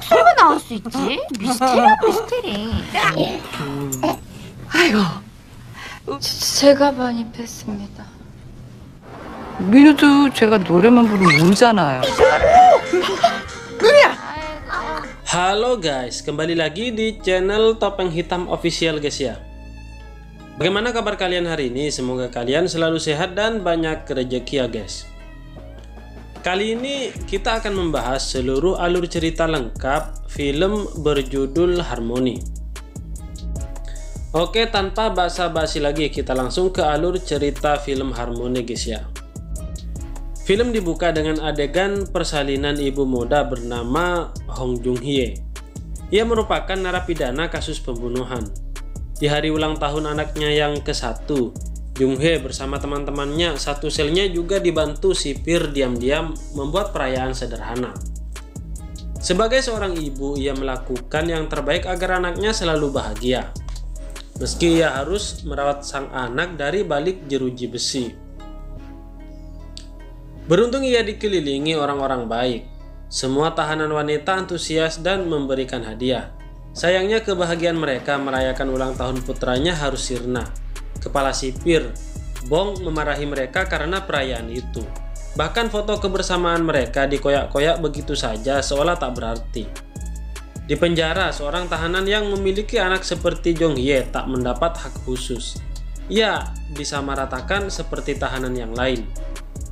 목소리가 나올 수 있지? 미스테리야, 미스테리. 아이고, 제가 많이 뺐습니다. 민우도 제가 노래만 부르면 울잖아요. Halo guys, kembali lagi di channel Topeng Hitam Official guys ya. Bagaimana kabar kalian hari ini? Semoga kalian selalu sehat dan banyak rezeki ya guys. Kali ini kita akan membahas seluruh alur cerita lengkap film berjudul Harmony. Oke, tanpa basa-basi lagi kita langsung ke alur cerita film Harmony guys ya. Film dibuka dengan adegan persalinan ibu muda bernama Hong Jung Hye. Ia merupakan narapidana kasus pembunuhan. Di hari ulang tahun anaknya yang ke-1, Jung Hye bersama teman-temannya satu selnya juga dibantu sipir diam-diam membuat perayaan sederhana. Sebagai seorang ibu, ia melakukan yang terbaik agar anaknya selalu bahagia. Meski ia harus merawat sang anak dari balik jeruji besi. Beruntung ia dikelilingi orang-orang baik. Semua tahanan wanita antusias dan memberikan hadiah. Sayangnya kebahagiaan mereka merayakan ulang tahun putranya harus sirna. Kepala sipir, Bong, memarahi mereka karena perayaan itu. Bahkan foto kebersamaan mereka dikoyak-koyak begitu saja seolah tak berarti. Di penjara, seorang tahanan yang memiliki anak seperti Jung Hye tak mendapat hak khusus. Ia disamaratakan seperti tahanan yang lain.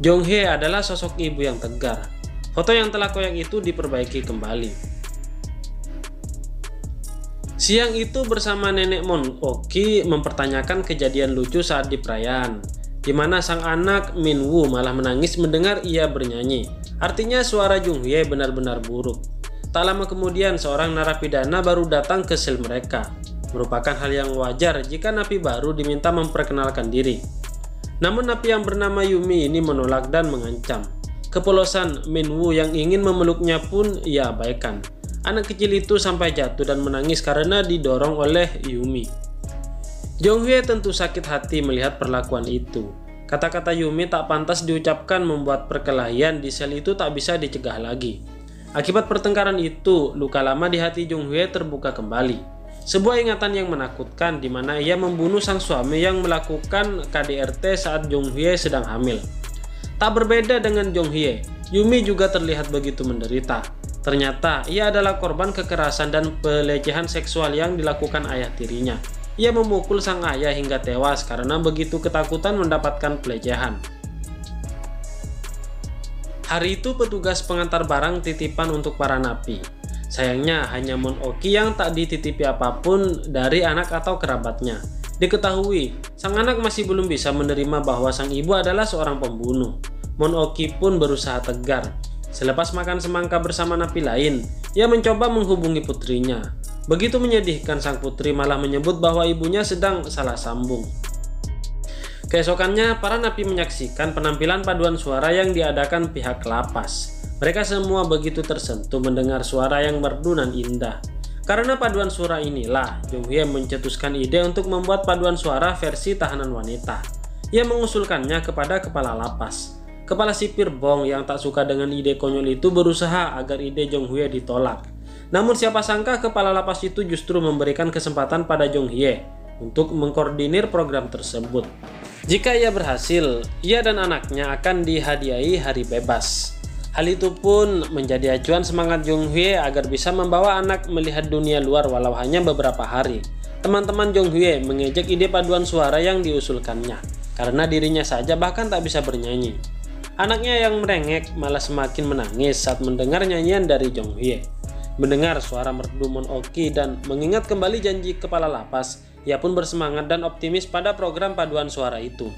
Jung Hye adalah sosok ibu yang tegar. Foto yang telah koyak itu diperbaiki kembali. Siang itu bersama nenek Mon Oki mempertanyakan kejadian lucu saat di perayaan, di mana sang anak Min Woo malah menangis mendengar ia bernyanyi. Artinya suara Jung Hye benar-benar buruk. Tak lama kemudian seorang narapidana baru datang ke sel mereka. Merupakan hal yang wajar jika napi baru diminta memperkenalkan diri. Namun napi yang bernama Yumi ini menolak dan mengancam. Kepolosan Min Woo yang ingin memeluknya pun ia abaikan. Anak kecil itu sampai jatuh dan menangis karena didorong oleh Yumi. Jung Hye tentu sakit hati melihat perlakuan itu. Kata-kata Yumi tak pantas diucapkan membuat perkelahian di sel itu tak bisa dicegah lagi. Akibat pertengkaran itu, luka lama di hati Jung Hye terbuka kembali. Sebuah ingatan yang menakutkan di mana ia membunuh sang suami yang melakukan KDRT saat Jung Hye sedang hamil. Tak berbeda dengan Jung Hye, Yumi juga terlihat begitu menderita. Ternyata ia adalah korban kekerasan dan pelecehan seksual yang dilakukan ayah tirinya. Ia memukul sang ayah hingga tewas karena begitu ketakutan mendapatkan pelecehan. Hari itu petugas pengantar barang titipan untuk para napi. Sayangnya hanya Mon Oki yang tak dititipi apapun dari anak atau kerabatnya. Diketahui, sang anak masih belum bisa menerima bahwa sang ibu adalah seorang pembunuh. Mon Oki pun berusaha tegar. Selepas makan semangka bersama napi lain, ia mencoba menghubungi putrinya. Begitu menyedihkan, sang putri malah menyebut bahwa ibunya sedang salah sambung. Keesokannya, para napi menyaksikan penampilan paduan suara yang diadakan pihak lapas. Mereka semua begitu tersentuh mendengar suara yang merdu dan indah. Karena paduan suara inilah, Jung Hye mencetuskan ide untuk membuat paduan suara versi tahanan wanita. Ia mengusulkannya kepada kepala lapas. Kepala sipir Bong yang tak suka dengan ide konyol itu berusaha agar ide Jung Hye ditolak. Namun siapa sangka kepala lapas itu justru memberikan kesempatan pada Jung Hye untuk mengkoordinir program tersebut. Jika ia berhasil, ia dan anaknya akan dihadiahi hari bebas. Hal itu pun menjadi acuan semangat Jung Hye agar bisa membawa anak melihat dunia luar walau hanya beberapa hari. Teman-teman Jung Hye mengejek ide paduan suara yang diusulkannya, karena dirinya saja bahkan tak bisa bernyanyi. Anaknya yang merengek malah semakin menangis saat mendengar nyanyian dari Jung Hye. Mendengar suara merdu Mon Oki dan mengingat kembali janji kepala lapas, ia pun bersemangat dan optimis pada program paduan suara itu.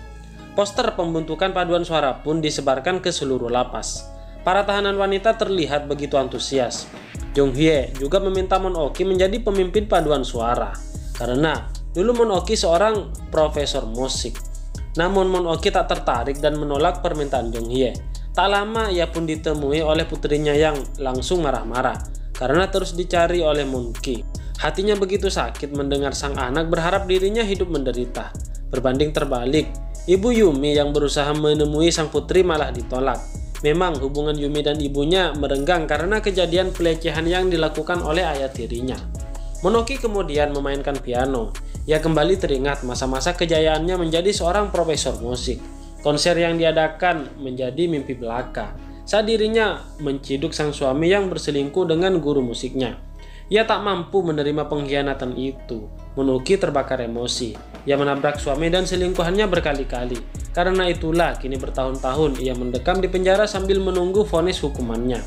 Poster pembentukan paduan suara pun disebarkan ke seluruh lapas. Para tahanan wanita terlihat begitu antusias. Jung Hye juga meminta Mon Oki menjadi pemimpin paduan suara. Karena dulu Mon Oki seorang profesor musik. Namun Mon Oki tak tertarik dan menolak permintaan Jung Hye. Tak lama ia pun ditemui oleh putrinya yang langsung marah-marah karena terus dicari oleh Mon Ki. Hatinya begitu sakit mendengar sang anak berharap dirinya hidup menderita. Berbanding terbalik, Ibu Yumi yang berusaha menemui sang putri malah ditolak. Memang hubungan Yumi dan ibunya merenggang karena kejadian pelecehan yang dilakukan oleh ayah tirinya. Monoki kemudian memainkan piano. Ia kembali teringat masa-masa kejayaannya menjadi seorang profesor musik. Konser yang diadakan menjadi mimpi belaka saat dirinya menciduk sang suami yang berselingkuh dengan guru musiknya. Ia tak mampu menerima pengkhianatan itu. Monoki terbakar emosi. Ia menabrak suami dan selingkuhannya berkali-kali. Karena itulah kini bertahun-tahun ia mendekam di penjara sambil menunggu vonis hukumannya.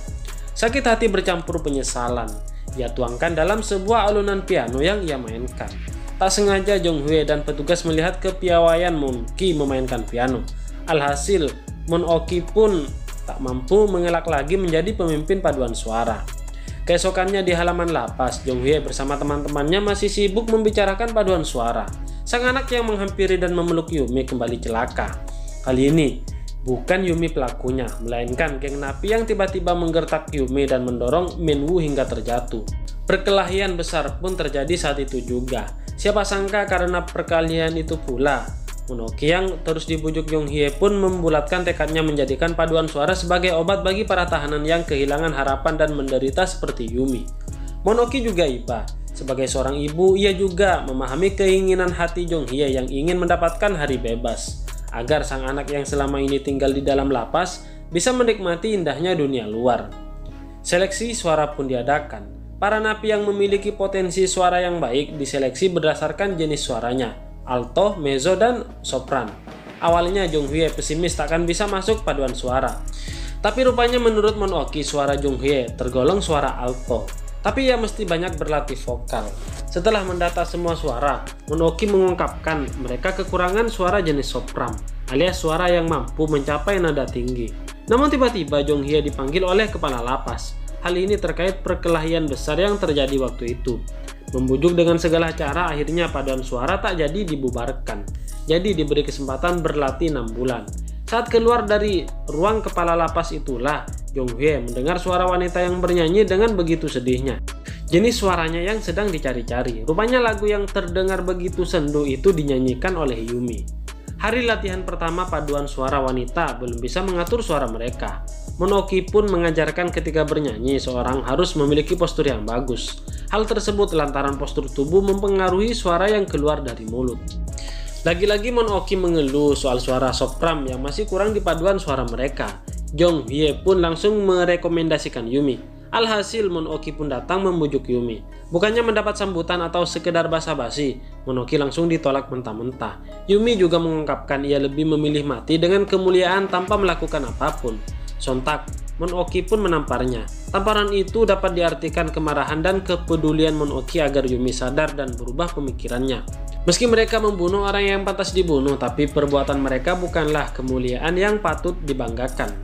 Sakit hati bercampur penyesalan ia tuangkan dalam sebuah alunan piano yang ia mainkan. Tak sengaja Jong Hye dan petugas melihat kepiawaian Monoki memainkan piano. Alhasil, Monoki pun tak mampu mengelak lagi menjadi pemimpin paduan suara. Keesokannya di halaman lapas, Jong Hye bersama teman-temannya masih sibuk membicarakan paduan suara. Sang anak yang menghampiri dan memeluk Yumi kembali celaka. Kali ini, bukan Yumi pelakunya, melainkan geng napi yang tiba-tiba menggertak Yumi dan mendorong Minwoo hingga terjatuh. Perkelahian besar pun terjadi saat itu juga. Siapa sangka karena perkelahian itu pula, Monoki yang terus dibujuk Jong Hye pun membulatkan tekadnya menjadikan paduan suara sebagai obat bagi para tahanan yang kehilangan harapan dan menderita seperti Yumi. Monoki juga iba. Sebagai seorang ibu, ia juga memahami keinginan hati Jong Hye yang ingin mendapatkan hari bebas, agar sang anak yang selama ini tinggal di dalam lapas bisa menikmati indahnya dunia luar. Seleksi suara pun diadakan. Para napi yang memiliki potensi suara yang baik diseleksi berdasarkan jenis suaranya, alto, mezzo, dan sopran. Awalnya Jong Hye pesimis takkan bisa masuk paduan suara. Tapi rupanya menurut Monoki suara Jong Hye tergolong suara alto. Tapi ia mesti banyak berlatih vokal. Setelah mendata semua suara, Monoki mengungkapkan mereka kekurangan suara jenis sopran, alias suara yang mampu mencapai nada tinggi. Namun tiba-tiba Jong Hye dipanggil oleh kepala lapas. Hal ini terkait perkelahian besar yang terjadi waktu itu. Membujuk dengan segala cara, akhirnya paduan suara tak jadi dibubarkan. Jadi diberi kesempatan berlatih 6 bulan. Saat keluar dari ruang kepala lapas itulah, Jong Hye mendengar suara wanita yang bernyanyi dengan begitu sedihnya. Jenis suaranya yang sedang dicari-cari. Rupanya lagu yang terdengar begitu sendu itu dinyanyikan oleh Yumi. Hari latihan pertama paduan suara wanita belum bisa mengatur suara mereka. Monoki pun mengajarkan ketika bernyanyi seorang harus memiliki postur yang bagus. Hal tersebut lantaran postur tubuh mempengaruhi suara yang keluar dari mulut. Lagi-lagi Monoki mengeluh soal suara sopran yang masih kurang di paduan suara mereka. Jong Hye pun langsung merekomendasikan Yumi. Alhasil Monoki pun datang membujuk Yumi. Bukannya mendapat sambutan atau sekedar basa-basi, Monoki langsung ditolak mentah-mentah. Yumi juga mengungkapkan ia lebih memilih mati dengan kemuliaan tanpa melakukan apapun. Sontak, Monoki pun menamparnya. Tamparan itu dapat diartikan kemarahan dan kepedulian Monoki agar Yumi sadar dan berubah pemikirannya. Meski mereka membunuh orang yang pantas dibunuh, tapi perbuatan mereka bukanlah kemuliaan yang patut dibanggakan.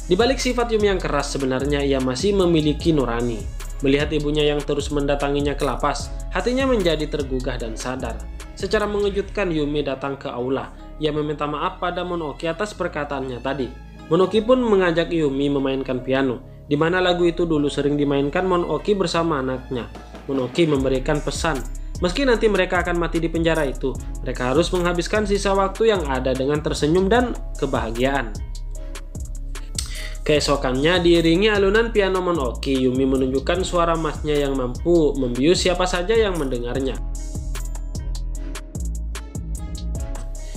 Di balik sifat Yumi yang keras, sebenarnya ia masih memiliki nurani. Melihat ibunya yang terus mendatanginya ke lapas, hatinya menjadi tergugah dan sadar. Secara mengejutkan, Yumi datang ke aula. Ia meminta maaf pada Monoki atas perkataannya tadi. Monoki pun mengajak Yumi memainkan piano, di mana lagu itu dulu sering dimainkan Monoki bersama anaknya. Monoki memberikan pesan, meski nanti mereka akan mati di penjara itu, mereka harus menghabiskan sisa waktu yang ada dengan tersenyum dan kebahagiaan. Keesokannya diiringi alunan piano Monoki, Yumi menunjukkan suara emasnya yang mampu membius siapa saja yang mendengarnya.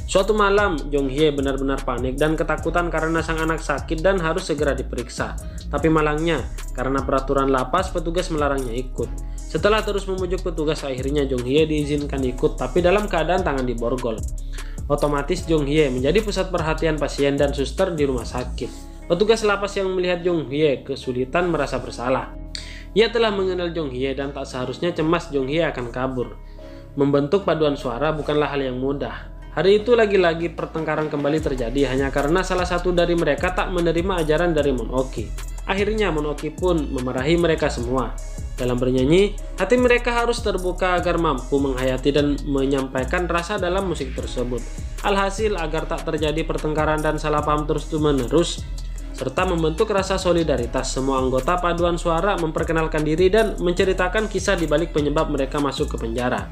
Suatu malam, Jong Hye benar-benar panik dan ketakutan karena sang anak sakit dan harus segera diperiksa. Tapi malangnya, karena peraturan lapas, petugas melarangnya ikut. Setelah terus memujuk petugas, akhirnya Jong Hye diizinkan ikut, tapi dalam keadaan tangan diborgol. Otomatis Jong Hye menjadi pusat perhatian pasien dan suster di rumah sakit. Petugas lapas yang melihat Jong Hye kesulitan merasa bersalah. Ia telah mengenal Jong Hye dan tak seharusnya cemas Jong Hye akan kabur. Membentuk paduan suara bukanlah hal yang mudah. Hari itu lagi-lagi pertengkaran kembali terjadi hanya karena salah satu dari mereka tak menerima ajaran dari Monoki. Akhirnya Monoki pun memarahi mereka semua. Dalam bernyanyi, hati mereka harus terbuka agar mampu menghayati dan menyampaikan rasa dalam musik tersebut. Alhasil agar tak terjadi pertengkaran dan salah paham terus-menerus, serta membentuk rasa solidaritas, semua anggota paduan suara memperkenalkan diri dan menceritakan kisah di balik penyebab mereka masuk ke penjara.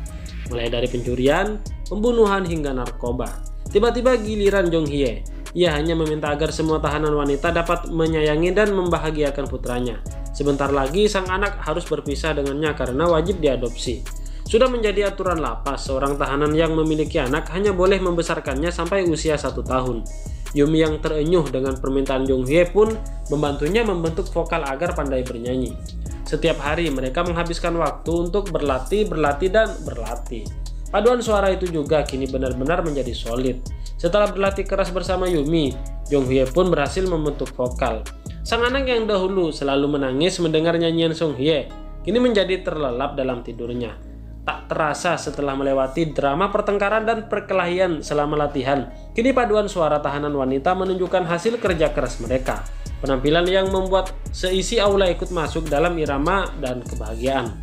Mulai dari pencurian, pembunuhan hingga narkoba. Tiba-tiba giliran Jong Hye. Ia hanya meminta agar semua tahanan wanita dapat menyayangi dan membahagiakan putranya. Sebentar lagi sang anak harus berpisah dengannya karena wajib diadopsi. Sudah menjadi aturan lapas, seorang tahanan yang memiliki anak hanya boleh membesarkannya sampai usia 1 tahun. Yumi yang terenyuh dengan permintaan Jong Hye pun membantunya membentuk vokal agar pandai bernyanyi. Setiap hari mereka menghabiskan waktu untuk berlatih, dan berlatih. Paduan suara itu juga kini benar-benar menjadi solid. Setelah berlatih keras bersama Yumi, Jong Hye pun berhasil membentuk vokal. Sang anak yang dahulu selalu menangis mendengar nyanyian Song Hye, kini menjadi terlelap dalam tidurnya. Tak terasa setelah melewati drama pertengkaran dan perkelahian selama latihan, kini paduan suara tahanan wanita menunjukkan hasil kerja keras mereka. Penampilan yang membuat seisi aula ikut masuk dalam irama dan kebahagiaan.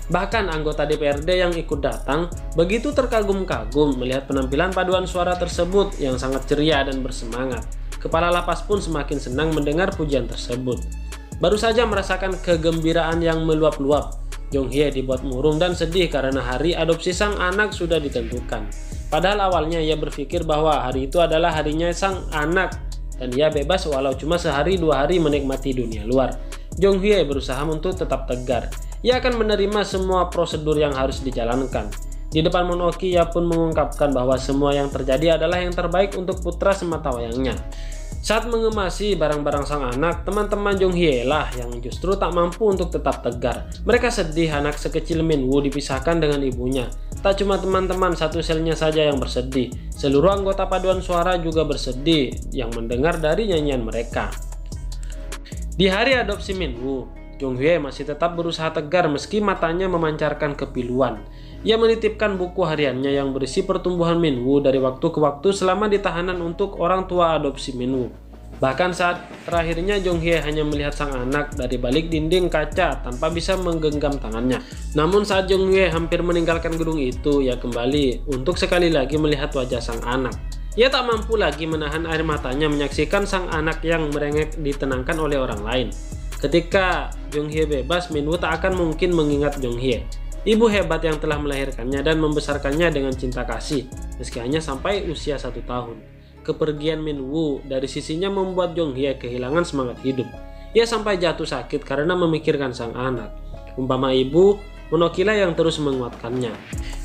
Bahkan anggota DPRD yang ikut datang begitu terkagum-kagum melihat penampilan paduan suara tersebut yang sangat ceria dan bersemangat. Kepala lapas pun semakin senang mendengar pujian tersebut. Baru saja merasakan kegembiraan yang meluap-luap, Jong Hye dibuat murung dan sedih karena hari adopsi sang anak sudah ditentukan. Padahal awalnya ia berpikir bahwa hari itu adalah harinya sang anak dan ia bebas walau cuma sehari 2 hari menikmati dunia luar. Jong Hye berusaha untuk tetap tegar. Ia akan menerima semua prosedur yang harus dijalankan. Di depan Moon Ok, ia pun mengungkapkan bahwa semua yang terjadi adalah yang terbaik untuk putra sematawayangnya. Saat mengemasi barang-barang sang anak, teman-teman Jong Hye lah yang justru tak mampu untuk tetap tegar. Mereka sedih anak sekecil Min Woo dipisahkan dengan ibunya. Tak cuma teman-teman satu selnya saja yang bersedih, seluruh anggota paduan suara juga bersedih yang mendengar dari nyanyian mereka. Di hari adopsi Min Woo, Jong Hye masih tetap berusaha tegar meski matanya memancarkan kepiluan. Ia menitipkan buku hariannya yang berisi pertumbuhan Min Woo dari waktu ke waktu selama ditahanan untuk orang tua adopsi Min Woo. Bahkan saat terakhirnya Jong Hye hanya melihat sang anak dari balik dinding kaca tanpa bisa menggenggam tangannya. Namun saat Jong Hye hampir meninggalkan gedung itu, ia kembali untuk sekali lagi melihat wajah sang anak. Ia tak mampu lagi menahan air matanya menyaksikan sang anak yang merengek ditenangkan oleh orang lain. Ketika Jong Hye bebas, Min Woo tak akan mungkin mengingat Jong Hye, ibu hebat yang telah melahirkannya dan membesarkannya dengan cinta kasih, meski hanya sampai usia 1 tahun. Kepergian Min Woo dari sisinya membuat Jong Hye kehilangan semangat hidup. Ia sampai jatuh sakit karena memikirkan sang anak. Umpama ibu, Moon Ok lah yang terus menguatkannya.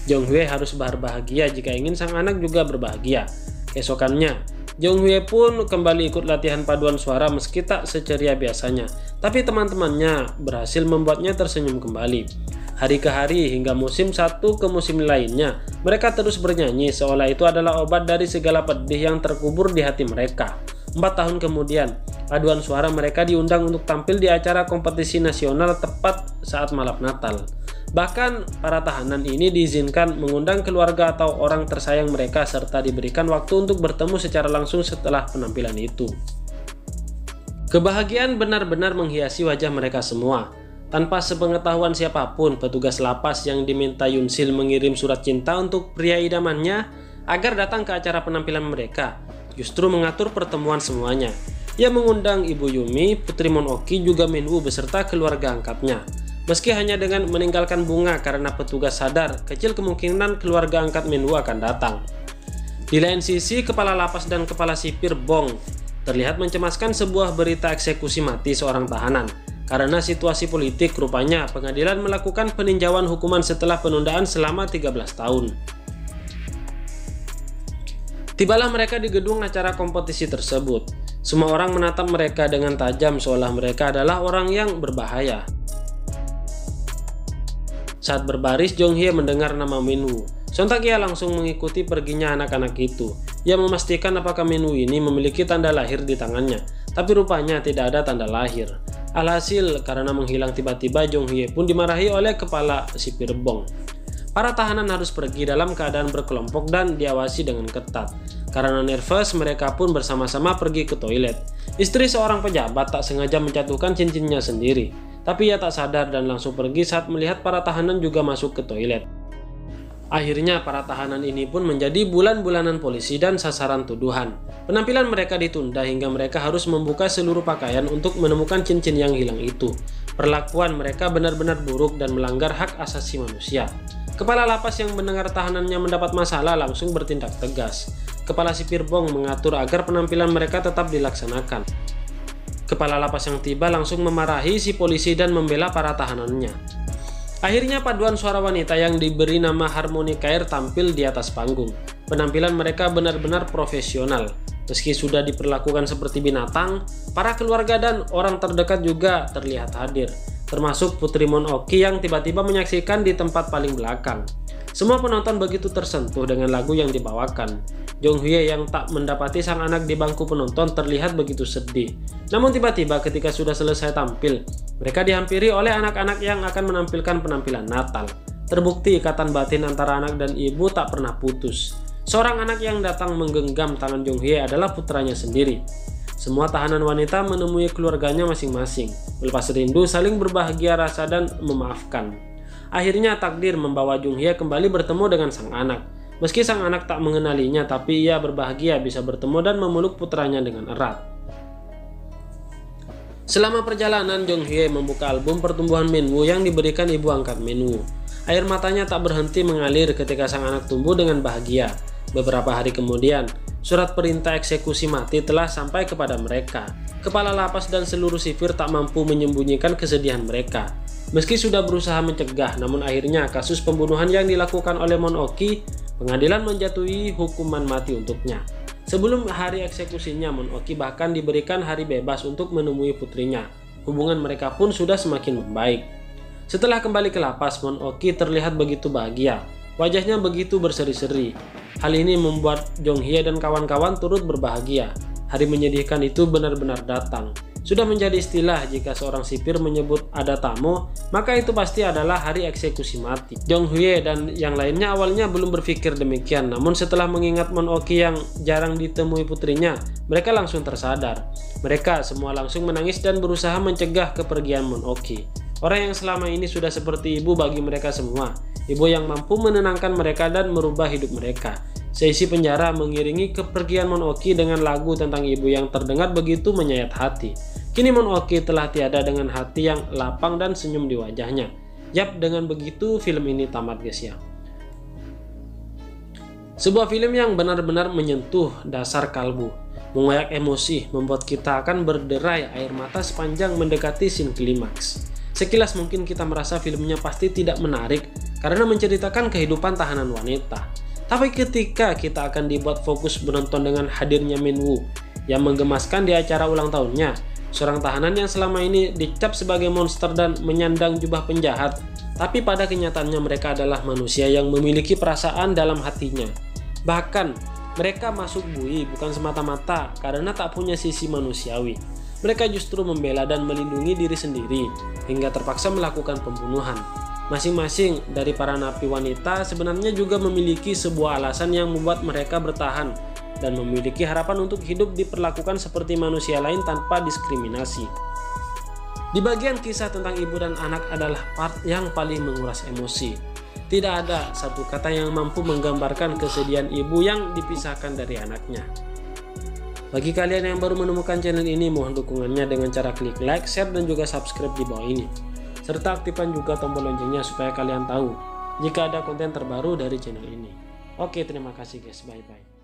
Jong Hye harus berbahagia jika ingin sang anak juga berbahagia. Keesokannya, Jong Hye pun kembali ikut latihan paduan suara meski tak seceria biasanya. Tapi teman-temannya berhasil membuatnya tersenyum kembali. Hari ke hari hingga musim satu ke musim lainnya, mereka terus bernyanyi seolah itu adalah obat dari segala pedih yang terkubur di hati mereka. 4 tahun kemudian, paduan suara mereka diundang untuk tampil di acara kompetisi nasional tepat saat malam Natal. Bahkan para tahanan ini diizinkan mengundang keluarga atau orang tersayang mereka serta diberikan waktu untuk bertemu secara langsung setelah penampilan itu. Kebahagiaan benar-benar menghiasi wajah mereka semua. Tanpa sepengetahuan siapapun, petugas lapas yang diminta Yunsil mengirim surat cinta untuk pria idamannya agar datang ke acara penampilan mereka, justru mengatur pertemuan semuanya. Ia mengundang Ibu Yumi, Putri Moon Ok, juga Min Woo beserta keluarga angkatnya. Meski hanya dengan meninggalkan bunga karena petugas sadar kecil kemungkinan keluarga angkat Min Woo akan datang. Di lain sisi, kepala lapas dan kepala sipir Bong terlihat mencemaskan sebuah berita eksekusi mati seorang tahanan. Karena situasi politik, rupanya pengadilan melakukan peninjauan hukuman setelah penundaan selama 13 tahun. Tibalah mereka di gedung acara kompetisi tersebut. Semua orang menatap mereka dengan tajam seolah mereka adalah orang yang berbahaya. Saat berbaris, Jong Hye mendengar nama Min Woo. Sontak ia langsung mengikuti perginya anak-anak itu. Ia memastikan apakah Min Woo ini memiliki tanda lahir di tangannya, tapi rupanya tidak ada tanda lahir. Alhasil, karena menghilang tiba-tiba, Jong Hye pun dimarahi oleh kepala sipir Bong. Para tahanan harus pergi dalam keadaan berkelompok dan diawasi dengan ketat. Karena nervous, mereka pun bersama-sama pergi ke toilet. Istri seorang pejabat tak sengaja menjatuhkan cincinnya sendiri, tapi ia tak sadar dan langsung pergi saat melihat para tahanan juga masuk ke toilet. Akhirnya para tahanan ini pun menjadi bulan-bulanan polisi dan sasaran tuduhan. Penampilan mereka ditunda hingga mereka harus membuka seluruh pakaian untuk menemukan cincin yang hilang itu. Perlakuan mereka benar-benar buruk dan melanggar hak asasi manusia. Kepala lapas yang mendengar tahanannya mendapat masalah langsung bertindak tegas. Kepala sipir Bong mengatur agar penampilan mereka tetap dilaksanakan. Kepala lapas yang tiba langsung memarahi si polisi dan membela para tahanannya. Akhirnya paduan suara wanita yang diberi nama Harmony Cair tampil di atas panggung. Penampilan mereka benar-benar profesional. Meski sudah diperlakukan seperti binatang, para keluarga dan orang terdekat juga terlihat hadir, termasuk Putri Moon Ok yang tiba-tiba menyaksikan di tempat paling belakang. Semua penonton begitu tersentuh dengan lagu yang dibawakan. Jong Hye yang tak mendapati sang anak di bangku penonton terlihat begitu sedih. Namun tiba-tiba ketika sudah selesai tampil, mereka dihampiri oleh anak-anak yang akan menampilkan penampilan Natal. Terbukti ikatan batin antara anak dan ibu tak pernah putus. Seorang anak yang datang menggenggam tangan Jong Hye adalah putranya sendiri. Semua tahanan wanita menemui keluarganya masing-masing, melepas rindu, saling berbahagia rasa dan memaafkan. Akhirnya takdir membawa Jong Hye kembali bertemu dengan sang anak. Meski sang anak tak mengenalinya, tapi ia berbahagia bisa bertemu dan memeluk putranya dengan erat. Selama perjalanan, Jong Hye membuka album pertumbuhan Minwoo yang diberikan ibu angkat Minwoo. Air matanya tak berhenti mengalir ketika sang anak tumbuh dengan bahagia. Beberapa hari kemudian, surat perintah eksekusi mati telah sampai kepada mereka. Kepala lapas dan seluruh sipir tak mampu menyembunyikan kesedihan mereka. Meski sudah berusaha mencegah, namun akhirnya kasus pembunuhan yang dilakukan oleh Moon Ok, pengadilan menjatuhi hukuman mati untuknya. Sebelum hari eksekusinya, Moon Ok bahkan diberikan hari bebas untuk menemui putrinya. Hubungan mereka pun sudah semakin membaik. Setelah kembali ke lapas, Moon Ok terlihat begitu bahagia. Wajahnya begitu berseri-seri. Hal ini membuat Jong Hye dan kawan-kawan turut berbahagia. Hari menyedihkan itu benar-benar datang. Sudah menjadi istilah jika seorang sipir menyebut ada tamu, maka itu pasti adalah hari eksekusi mati. Jong Hye dan yang lainnya awalnya belum berpikir demikian, namun setelah mengingat Moon Ok yang jarang ditemui putrinya, mereka langsung tersadar. Mereka semua langsung menangis dan berusaha mencegah kepergian Moon Ok. Orang yang selama ini sudah seperti ibu bagi mereka semua. Ibu yang mampu menenangkan mereka dan merubah hidup mereka. Seisi penjara mengiringi kepergian Moon Ok dengan lagu tentang ibu yang terdengar begitu menyayat hati. Kini Moon Ok telah tiada dengan hati yang lapang dan senyum di wajahnya. Yap, dengan begitu film ini tamat guys ya. Sebuah film yang benar-benar menyentuh dasar kalbu, mengoyak emosi, membuat kita akan berderai air mata sepanjang mendekati scene klimaks. Sekilas mungkin kita merasa filmnya pasti tidak menarik karena menceritakan kehidupan tahanan wanita. Tapi ketika kita akan dibuat fokus menonton dengan hadirnya Minwoo yang menggemaskan di acara ulang tahunnya, seorang tahanan yang selama ini dicap sebagai monster dan menyandang jubah penjahat, tapi pada kenyataannya mereka adalah manusia yang memiliki perasaan dalam hatinya. Bahkan mereka masuk bui bukan semata-mata karena tak punya sisi manusiawi. Mereka justru membela dan melindungi diri sendiri hingga terpaksa melakukan pembunuhan. Masing-masing dari para napi wanita sebenarnya juga memiliki sebuah alasan yang membuat mereka bertahan dan memiliki harapan untuk hidup diperlakukan seperti manusia lain tanpa diskriminasi. Di bagian kisah tentang ibu dan anak adalah part yang paling menguras emosi. Tidak ada satu kata yang mampu menggambarkan kesedihan ibu yang dipisahkan dari anaknya. Bagi kalian yang baru menemukan channel ini, mohon dukungannya dengan cara klik like, share, dan juga subscribe di bawah ini. Serta aktifkan juga tombol loncengnya supaya kalian tahu jika ada konten terbaru dari channel ini. Oke, terima kasih guys, bye-bye.